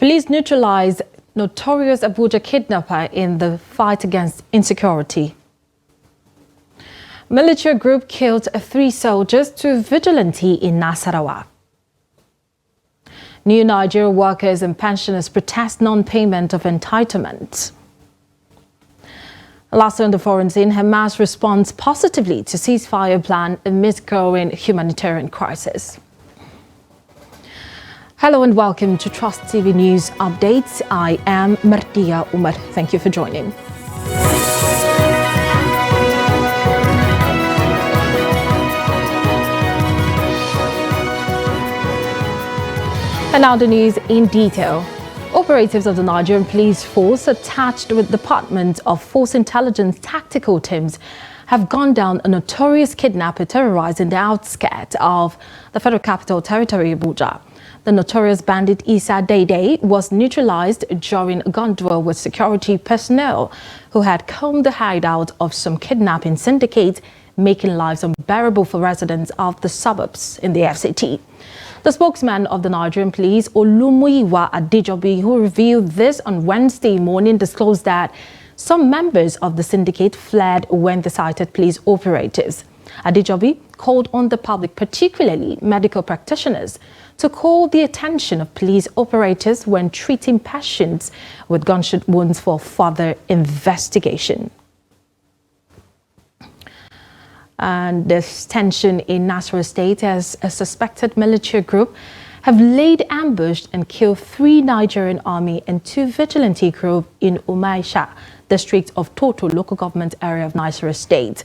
Police neutralized notorious Abuja kidnapper in the fight against insecurity. Military group killed 3 soldiers to vigilante in Nasarawa. New Nigerian workers and pensioners protest non-payment of entitlements. Last on the foreign scene, Hamas responds positively to ceasefire plan amidst growing humanitarian crisis. Hello and welcome to Trust TV News Updates. I am Martia Umar. Thank you for joining. And now the news in detail. Operatives of the Nigerian police force attached with Department of Force Intelligence tactical teams have gone down a notorious kidnapper terrorizing the outskirts of the Federal Capital Territory, Abuja. The notorious bandit Isa Dede was neutralized during a gun duel with security personnel who had combed the hideout of some kidnapping syndicates, making lives unbearable for residents of the suburbs in the FCT. The spokesman of the Nigerian police, Olumuyiwa Adejobi, who revealed this on Wednesday morning, disclosed that some members of the syndicate fled when they sighted police operatives. Adejobi called on the public, particularly medical practitioners, to call the attention of police operators when treating patients with gunshot wounds for further investigation. And this tension in Nasarawa State as a suspected military group have laid ambush and killed 3 Nigerian army and 2 vigilante groups in Umaisha district of Toto local government area of Nasarawa State.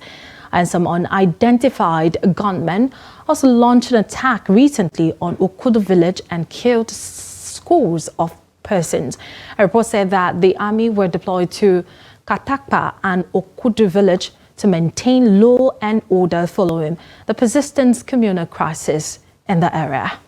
And some unidentified gunmen also launched an attack recently on Okudu village and killed scores of persons. A report said that the army were deployed to Katakpa and Okudu village to maintain law and order following the persistent communal crisis in the area.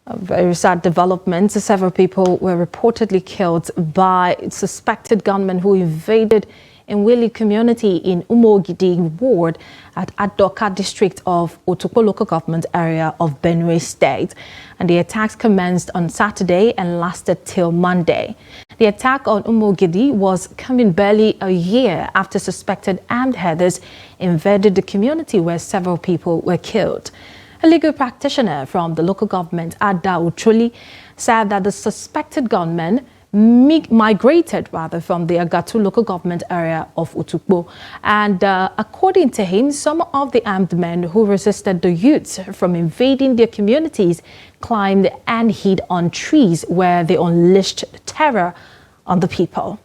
A very sad development. Several people were reportedly killed by suspected gunmen who invaded Nweli community in Umogidi ward at Adoka district of Otukpo local government area of Benue State. And the attacks commenced on Saturday and lasted till Monday. The attack on Umogidi was coming barely a year after suspected armed headers invaded the community where several people were killed. A legal practitioner from the local government, Ada Uchuli, said that the suspected gunmen migrated from the Agatu local government area of Otukpo. And according to him, some of the armed men who resisted the youths from invading their communities climbed and hid on trees where they unleashed terror on the people.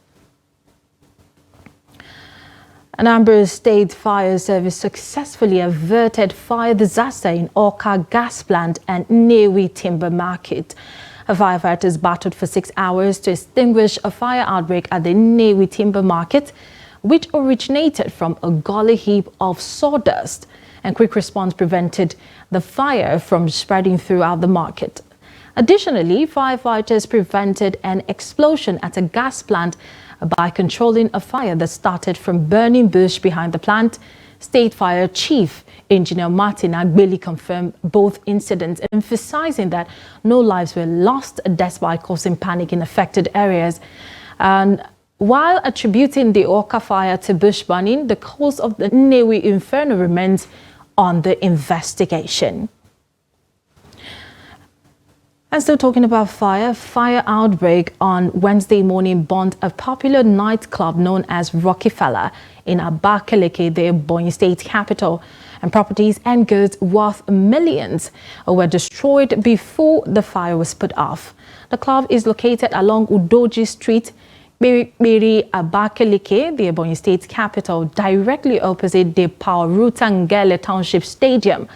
An Anambra State Fire Service successfully averted fire disaster in Awka gas plant and Nnewi timber market. Firefighters battled for 6 hours to extinguish a fire outbreak at the Nnewi timber market, which originated from a gully heap of sawdust, and quick response prevented the fire from spreading throughout the market. Additionally, firefighters prevented an explosion at a gas plant by controlling a fire that started from burning bush behind the plant. State Fire Chief Engineer Martin Agbeli confirmed both incidents, emphasizing that no lives were lost despite causing panic in affected areas. And while attributing the Awka fire to bush burning, the cause of the Nnewi inferno remains under investigation. And still talking about fire outbreak on Wednesday morning burnt a popular nightclub known as Rockefeller in Abakaliki, the Ebonyi State capital, and properties and goods worth millions were destroyed before the fire was put off. The club is located along Udoji Street, Biri Abakaliki, the Ebonyi State capital, directly opposite the Paurutangele Township Stadium.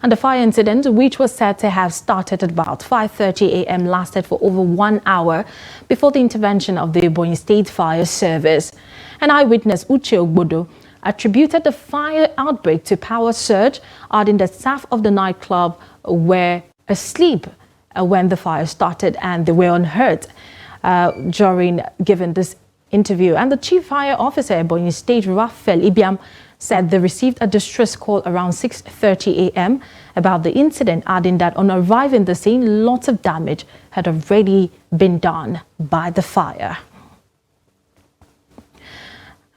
And the fire incident, which was said to have started at about 5:30 a.m., lasted for over 1 hour before the intervention of the Ebonyi State Fire Service. An eyewitness, Uche Ogbodo, attributed the fire outbreak to power surge, adding that staff of the nightclub were asleep when the fire started and they were unhurt during giving this interview. And the Chief Fire Officer, Ebonyi State, Raphael Ibiam, said they received a distress call around 6:30 a.m. about the incident, adding that on arriving the scene, lots of damage had already been done by the fire.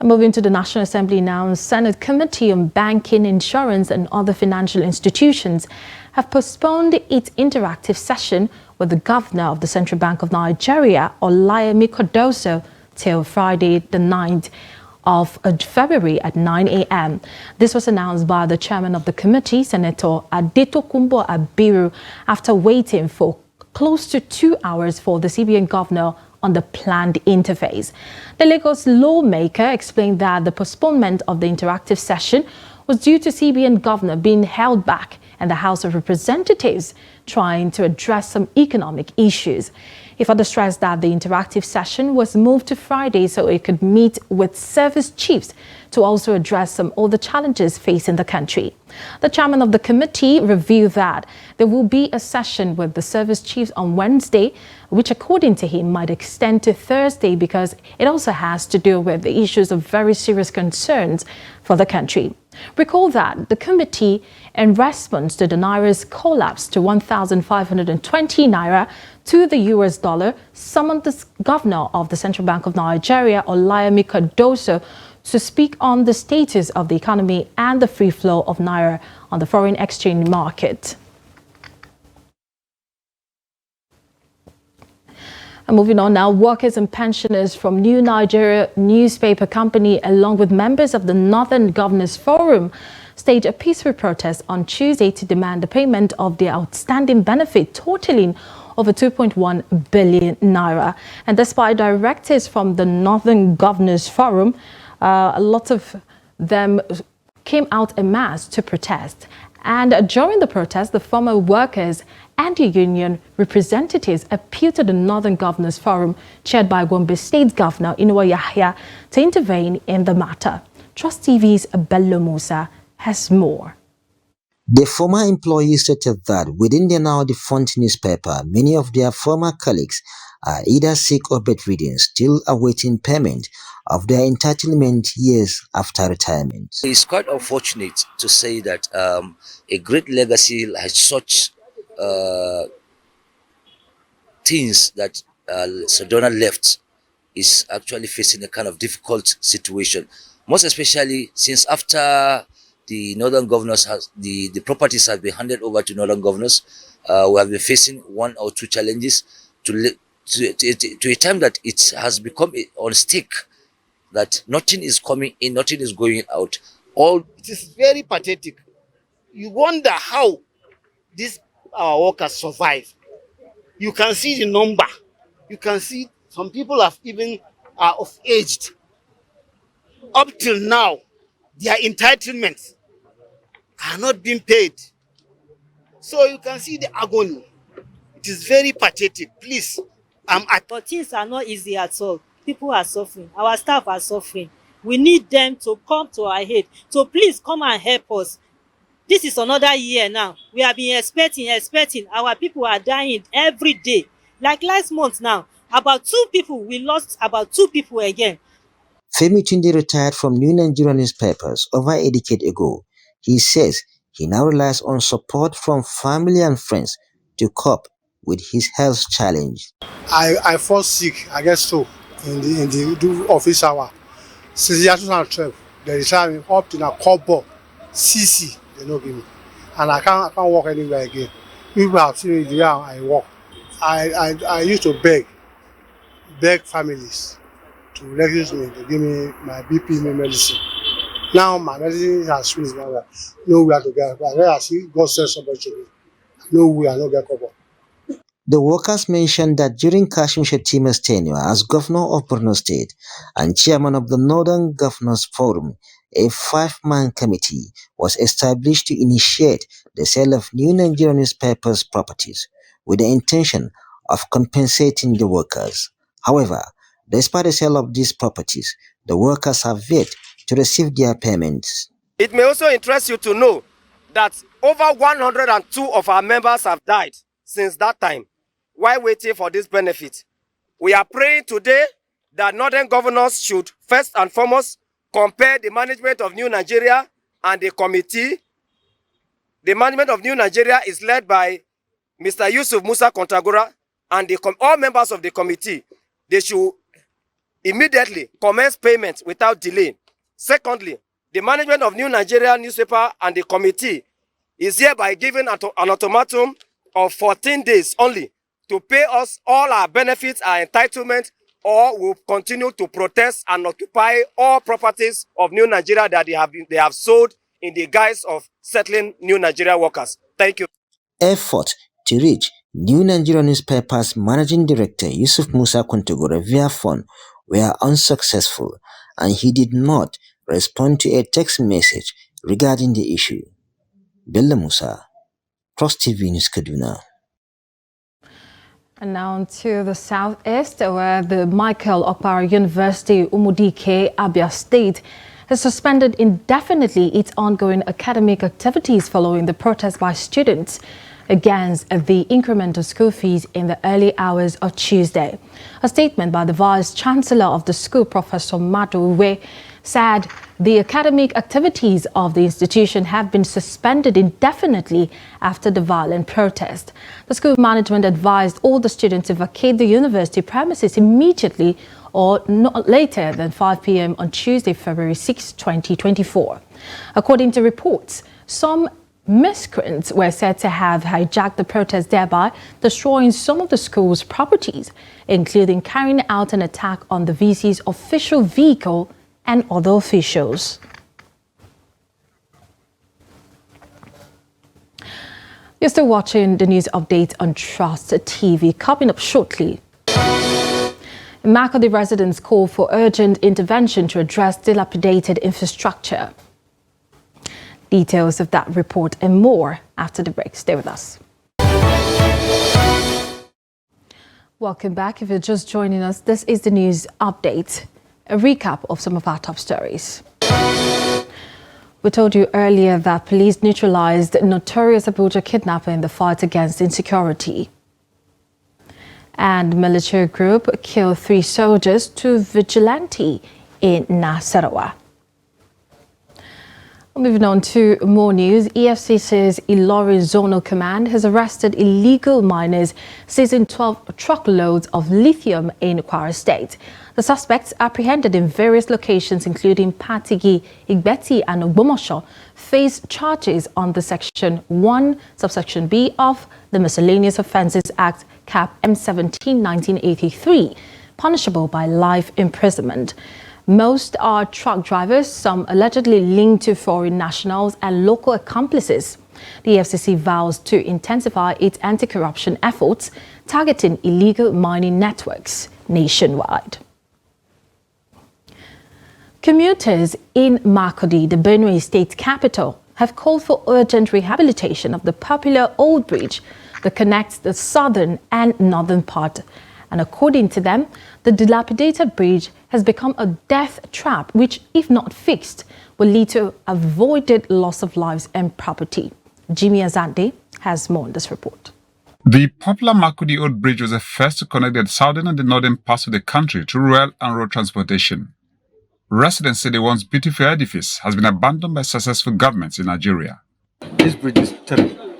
Moving to the National Assembly now, Senate Committee on Banking, Insurance and Other Financial Institutions have postponed its interactive session with the Governor of the Central Bank of Nigeria, Olayemi Cardoso, till Friday, the 9th of February at 9 a.m. This was announced by the chairman of the committee, Senator Adetokunbo Abiru, after waiting for close to 2 hours for the CBN governor on the planned interface. The Lagos lawmaker explained that the postponement of the interactive session was due to CBN governor being held back and the House of Representatives trying to address some economic issues. He further stressed that the interactive session was moved to Friday so it could meet with service chiefs to also address some other challenges facing the country. The chairman of the committee revealed that there will be a session with the service chiefs on Wednesday, which according to him might extend to Thursday because it also has to do with the issues of very serious concerns for the country. Recall that the committee, in response to the Naira's collapse to 1,520 Naira to the US dollar, summoned the governor of the Central Bank of Nigeria, Olayemi Cardoso, to speak on the status of the economy and the free flow of Naira on the foreign exchange market. And moving on now, workers and pensioners from New Nigeria newspaper company, along with members of the Northern Governors Forum, staged a peaceful protest on Tuesday to demand the payment of their outstanding benefit totaling over 2.1 billion naira. And despite directives from the Northern Governors Forum, a lot of them came out en masse to protest. And during the protest, the former workers and the union representatives appealed to the Northern Governors Forum, chaired by Gombe State Governor Inuwa Yahya, to intervene in the matter. Trust TV's Bello Musa has more. The former employees stated that within the now defunct newspaper, many of their former colleagues are either sick or bedridden, still awaiting payment of their entitlement years after retirement. It's quite unfortunate to say that a great legacy like such things that Sedona left is actually facing a kind of difficult situation, most especially since after the Northern Governors the properties have been handed over to Northern Governors. We have been facing one or two challenges to a time that it has become on stake, that nothing is coming in, nothing is going out. It is very pathetic. You wonder how these workers survive. You can see the number. You can see some people have even of aged. Up till now, their entitlements are not being paid. So you can see the agony. It is very pathetic. Please, but things are not easy at all. People are suffering. Our staff are suffering. We need them to come to our aid. So please come and help us. This is another year now. We have been expecting. Our people are dying every day. Like last month now, about 2 people, we lost about 2 people again. Femi Tunde retired from New Nigerian newspapers over a decade ago. He says he now relies on support from family and friends to cope with his health challenge. I fall sick, I guess so, in the office hour. Since the year 2012, they retired me up to a couple CC, they don't give me. And I can't walk anywhere again. People have seen me there, I walk. I used to beg families to register me, to give me my BP medicine. Now my medicine has finished. Nowhere to get. I see God send somebody to me. Nowhere, I don't get cover. The workers mentioned that during Kashim Shettima's tenure as governor of Borno State and chairman of the Northern Governors Forum, a 5-man committee was established to initiate the sale of New Nigerian newspapers' properties with the intention of compensating the workers. However, despite the sale of these properties, the workers have yet to receive their payments. It may also interest you to know that over 102 of our members have died since that time while waiting for this benefit. We are praying today that Northern Governors should first and foremost compare the management of New Nigeria and the committee. The management of New Nigeria is led by Mr. Yusuf Musa Kontagora, and all members of the committee, they should immediately commence payment without delay. Secondly, the management of New Nigeria newspaper and the committee is hereby given an ultimatum of 14 days only to pay us all our benefits, our entitlement, or we'll continue to protest and occupy all properties of New Nigeria that they have sold in the guise of settling New Nigeria workers. Thank you. Effort to reach New Nigerian newspaper's managing director Yusuf Musa Kontagora via phone were unsuccessful, and he did not respond to a text message regarding the issue. Bello Musa, Trust TV News, Kaduna. And now to the southeast, where the Michael Okpara University, Umudike, Abia State, has suspended indefinitely its ongoing academic activities following the protest by students against the increment of school fees in the early hours of Tuesday. A statement by the Vice Chancellor of the school, Professor Madu Uwe, said the academic activities of the institution have been suspended indefinitely after the violent protest. The school management advised all the students to vacate the university premises immediately or not later than 5 p.m. on Tuesday, February 6, 2024. According to reports, some miscreants were said to have hijacked the protest, thereby destroying some of the school's properties, including carrying out an attack on the VC's official vehicle and other officials. You're still watching the news update on Trust TV. Coming up shortly, Makurdi residents call for urgent intervention to address dilapidated infrastructure. Details of that report and more after the break. Stay with us. Welcome back. If you're just joining us, this is the news update. A recap of some of our top stories. We told you earlier that police neutralized notorious Abuja kidnapper in the fight against insecurity. And military group killed 3 soldiers, 2 vigilantes in Nasarawa. Moving on to more news, EFCC's Ilorin Zonal Command has arrested illegal miners seizing 12 truckloads of lithium in Kwara State. The suspects, apprehended in various locations including Patigi, Igbeti and Ogbomoso, face charges under Section 1, Subsection B of the Miscellaneous Offences Act, Cap M17, 1983, punishable by life imprisonment. Most are truck drivers, some allegedly linked to foreign nationals and local accomplices. The FCC vows to intensify its anti-corruption efforts, targeting illegal mining networks nationwide. Commuters in Makurdi, the Benue state capital, have called for urgent rehabilitation of the popular old bridge that connects the southern and northern part. And according to them, the dilapidated bridge has become a death trap, which, if not fixed, will lead to avoided loss of lives and property. Jimmy Azande has more on this report. The popular Makurdi Old Bridge was the first to connect the southern and the northern parts of the country to rail and road transportation. Residents say the once beautiful edifice has been abandoned by successful governments in Nigeria. This bridge is terrible.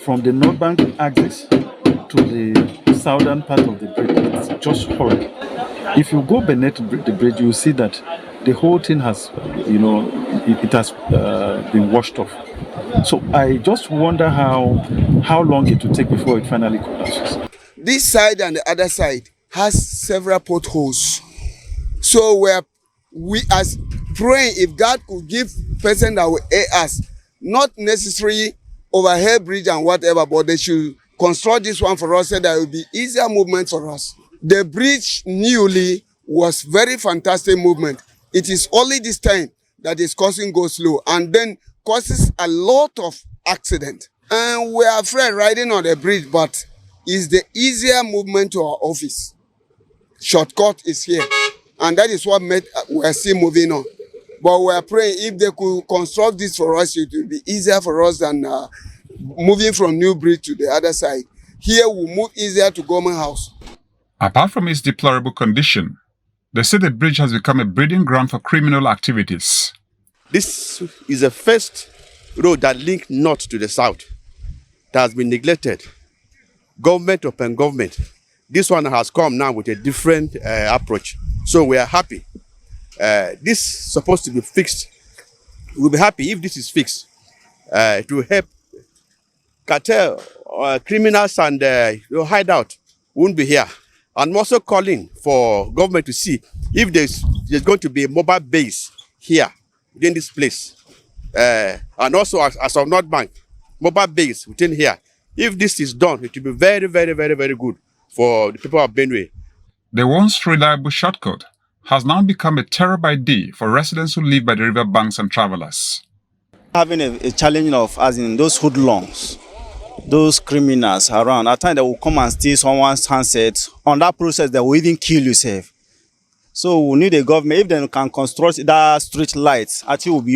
From the northern axis to the southern part of the bridge, it's just horrible. If you go beneath the bridge, you will see that the whole thing has, it has been washed off. So I just wonder how long it will take before it finally collapses. This side and the other side has several potholes. So we as praying if God could give person that will aid us, not necessarily overhead bridge and whatever, but they should construct this one for us so that it will be easier movement for us. The bridge newly was very fantastic movement. It is only this time that is causing go slow and then causes a lot of accident. And we are afraid riding on the bridge, but it's the easier movement to our office. Shortcut is here. And that is what we are still moving on. But we are praying if they could construct this for us, it will be easier for us than moving from New Bridge to the other side. Here we'll move easier to Government House. Apart from its deplorable condition, They say the bridge has become a breeding ground for criminal activities. This is the first road that links north to the south that has been neglected. Government upon government. This one has come now with a different approach. So we are happy. This is supposed to be fixed. We'll be happy if this is fixed to help cartel, criminals and hideout won't be here. I'm also calling for government to see if there's going to be a mobile base here within this place. And also as of North Bank, mobile base within here. If this is done, it will be very, very, very, very good for the people of Benue. The once reliable shortcut has now become a terrible idea for residents who live by the river banks and travelers. Having a challenge of, as in those hoodlums, those criminals around, at times they will come and steal someone's handset. On that process, they will even kill yourself. So we need a government, if they can construct that street lights, I think it will be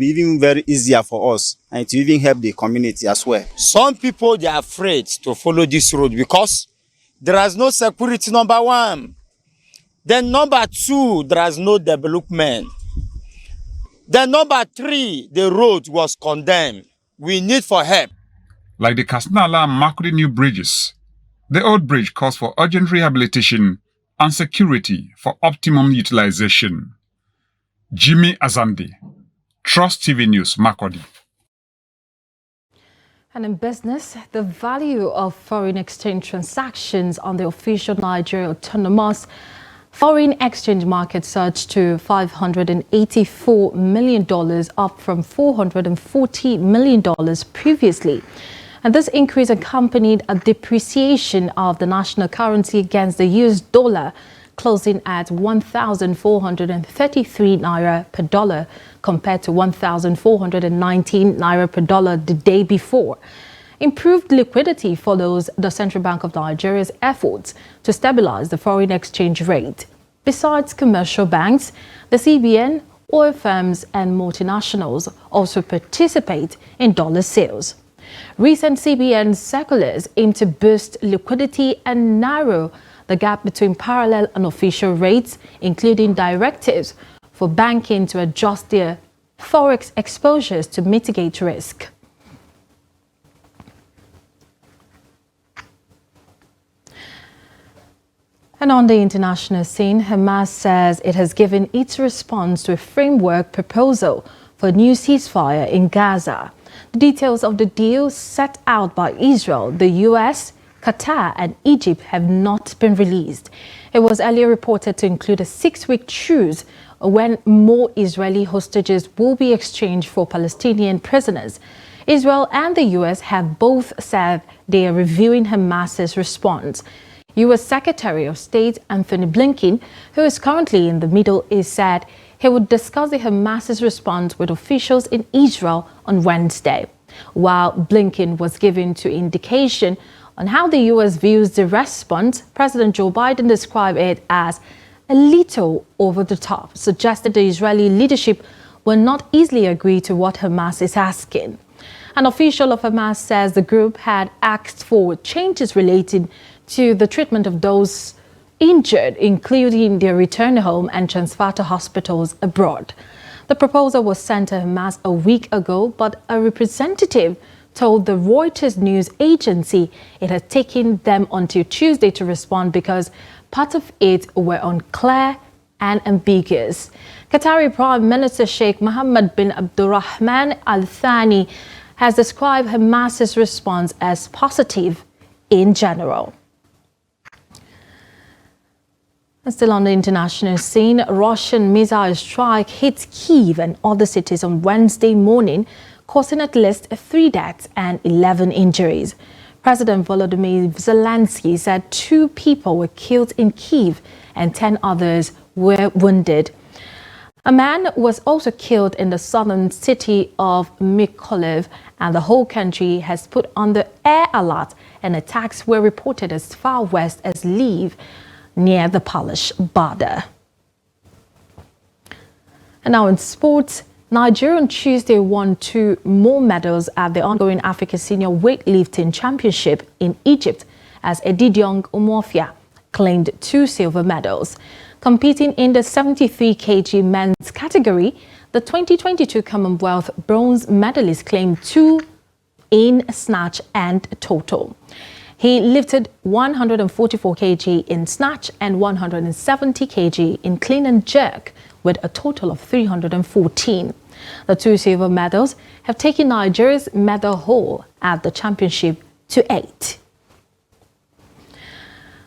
even very easier for us, and to even help the community as well. Some people, they are afraid to follow this road because there is no security, number one. Then number two, there is no development. Then number three, the road was condemned. We need for help. Like the Kasnala and Makudi new bridges, the old bridge calls for urgent rehabilitation and security for optimum utilization. Jimmy Azandi, Trust TV News, Makudi. And in business, the value of foreign exchange transactions on the official Nigeria autonomous foreign exchange market surged to $584 million, up from $440 million previously. And this increase accompanied a depreciation of the national currency against the US dollar, closing at 1,433 naira per dollar compared to 1,419 naira per dollar the day before. Improved liquidity follows the Central Bank of Nigeria's efforts to stabilize the foreign exchange rate. Besides commercial banks, the CBN, oil firms and multinationals also participate in dollar sales. Recent CBN circulars aim to boost liquidity and narrow the gap between parallel and official rates, including directives for banking to adjust their forex exposures to mitigate risk. And on the international scene, Hamas says it has given its response to a framework proposal for a new ceasefire in Gaza. The details of the deal set out by Israel, the US, Qatar and Egypt have not been released. It was earlier reported to include a 6-week truce when more Israeli hostages will be exchanged for Palestinian prisoners. Israel and the US have both said they are reviewing Hamas's response. US Secretary of State Anthony Blinken, who is currently in the Middle East, said he would discuss the Hamas's response with officials in Israel on Wednesday. While Blinken was given to indication on how the US views the response, President Joe Biden described it as a little over the top, suggested the Israeli leadership will not easily agree to what Hamas is asking. An official of Hamas says the group had asked for changes relating to the treatment of those injured, including their return home and transfer to hospitals abroad. The proposal was sent to Hamas a week ago, but a representative told the Reuters news agency it had taken them until Tuesday to respond because parts of it were unclear and ambiguous. Qatari Prime Minister Sheikh Mohammed bin Abdulrahman Al Thani has described Hamas's response as positive in general. Still on the international scene, Russian missile strike hit Kyiv and other cities on Wednesday morning, causing at least 3 deaths and 11 injuries. President Volodymyr Zelensky said 2 people were killed in Kyiv and 10 others were wounded. A man was also killed in the southern city of Mykolaiv, and the whole country has put under air alert, and attacks were reported as far west as Lviv, near the Polish border. And now in sports, Nigeria on Tuesday won 2 more medals at the ongoing Africa Senior Weightlifting Championship in Egypt as Edidiong Umofia claimed 2 silver medals. Competing in the 73 kg men's category, the 2022 Commonwealth bronze medalist claimed 2 in snatch and total. He lifted 144 kg in snatch and 170 kg in clean and jerk, with a total of 314. The 2 silver medals have taken Nigeria's medal haul at the championship to 8.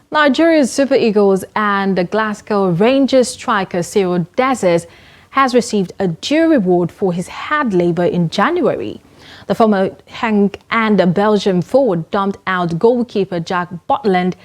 Nigeria's Super Eagles and the Glasgow Rangers striker Cyril Dessers has received a due reward for his hard labour in January. The former Henk and the Belgian forward dumped out goalkeeper Jack Butland,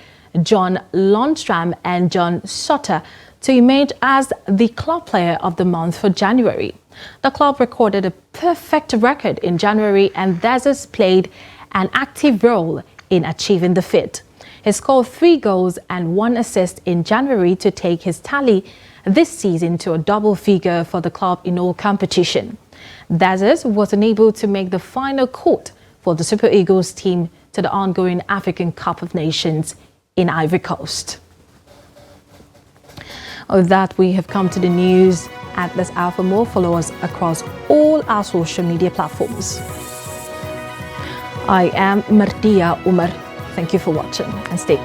John Lundstram and John Sutter to emerge as the club player of the month for January. The club recorded a perfect record in January and Dessers played an active role in achieving the feat. He scored 3 goals and 1 assist in January to take his tally this season to a double figure for the club in all competition. Dessers was unable to make the final court for the Super Eagles team to the ongoing African Cup of Nations in Ivory Coast. With that, we have come to the news at this hour. For more, follow us across all our social media platforms. I am Martia Umar. Thank you for watching and stay